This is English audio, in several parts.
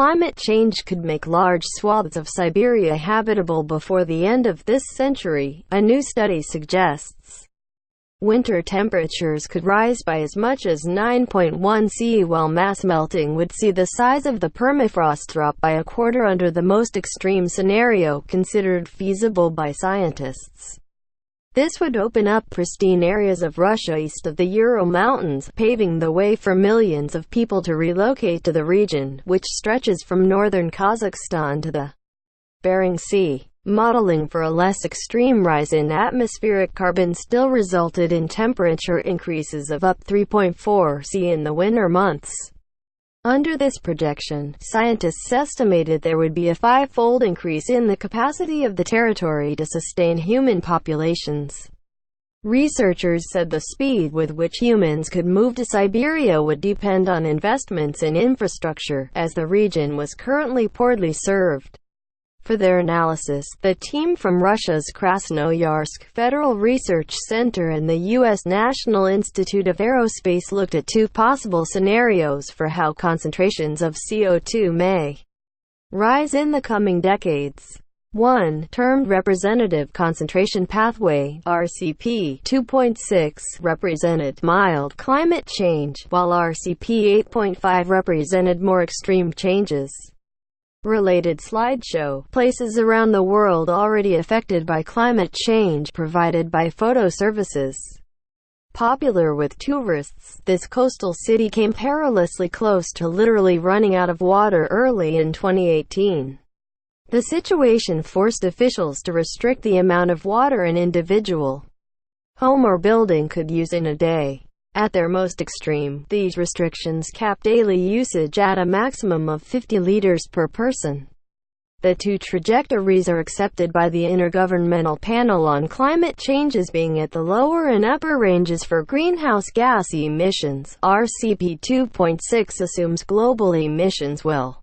climate change could make large swaths of Siberia habitable before the end of this century, a new study suggests. Winter temperatures could rise by as much as 9.1 C, while mass melting would see the size of the permafrost drop by a quarter under the most extreme scenario considered feasible by scientists. This would open up pristine areas of Russia east of the Ural Mountains, paving the way for millions of people to relocate to the region, which stretches from northern Kazakhstan to the Bering Sea. Modeling for a less extreme rise in atmospheric carbon still resulted in temperature increases of up 3.4 C in the winter months. Under this projection, scientists estimated there would be a five-fold increase in the capacity of the territory to sustain human populations. Researchers said the speed with which humans could move to Siberia would depend on investments in infrastructure, as the region was currently poorly served. For their analysis, the team from Russia's Krasnoyarsk Federal Research Center and the U.S. National Institute of Aerospace looked at two possible scenarios for how concentrations of CO2 may rise in the coming decades. One, termed Representative Concentration Pathway (RCP 2.6), represented mild climate change, while RCP 8.5 represented more extreme changes. Related slideshow, places around the world already affected by climate change provided by photo services. Popular with tourists, this coastal city came perilously close to literally running out of water early in 2018. The situation forced officials to restrict the amount of water an individual home or building could use in a day. At their most extreme, these restrictions capped daily usage at a maximum of 50 liters per person. The two trajectories are accepted by the Intergovernmental Panel on Climate Change as being at the lower and upper ranges for greenhouse gas emissions. RCP 2.6 assumes global emissions will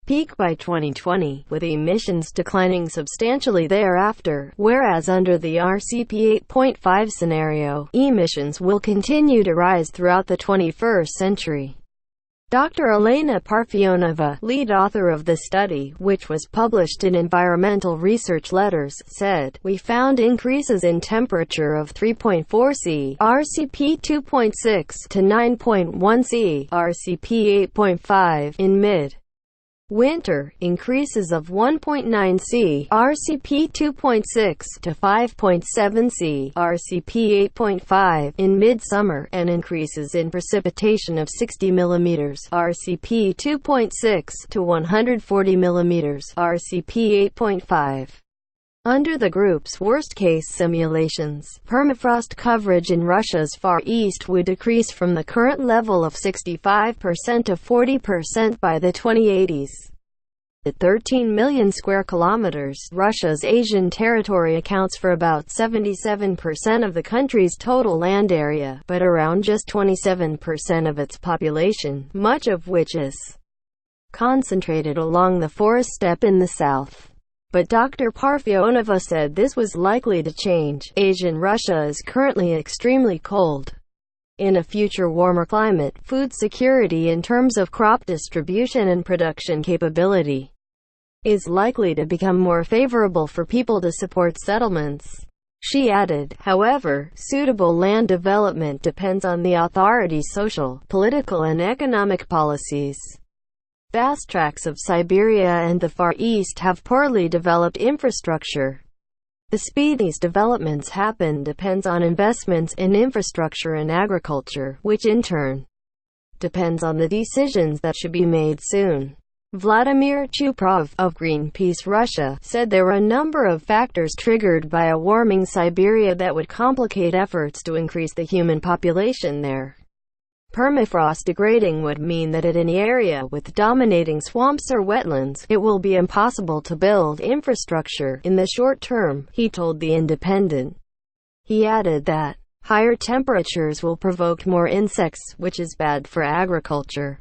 peak by 2020, with emissions declining substantially thereafter, whereas under the RCP 8.5 scenario, emissions will continue to rise throughout the 21st century. Dr. Elena Parfionova, lead author of the study, which was published in Environmental Research Letters, said, "We found increases in temperature of 3.4 C (RCP 2.6) to 9.1 C (RCP 8.5) in mid-winter, increases of 1.9 C (RCP 2.6) to 5.7 C (RCP 8.5) in midsummer, and increases in precipitation of 60 mm (RCP 2.6) to 140 mm (RCP 8.5). Under the group's worst-case simulations, permafrost coverage in Russia's Far East would decrease from the current level of 65% to 40% by the 2080s. At 13 million square kilometers, Russia's Asian territory accounts for about 77% of the country's total land area, but around just 27% of its population, much of which is concentrated along the forest steppe in the south. But Dr. Parfionova said this was likely to change. Asian Russia is currently extremely cold. In a future warmer climate, food security in terms of crop distribution and production capability is likely to become more favorable for people to support settlements. She added, however, suitable land development depends on the authorities' social, political and economic policies. Vast tracts of Siberia and the Far East have poorly developed infrastructure. The speed these developments happen depends on investments in infrastructure and agriculture, which in turn depends on the decisions that should be made soon. Vladimir Chuprov, of Greenpeace Russia, said there were a number of factors triggered by a warming Siberia that would complicate efforts to increase the human population there. Permafrost degrading would mean that at any area with dominating swamps or wetlands, it will be impossible to build infrastructure in the short term, he told The Independent. He added that higher temperatures will provoke more insects, which is bad for agriculture.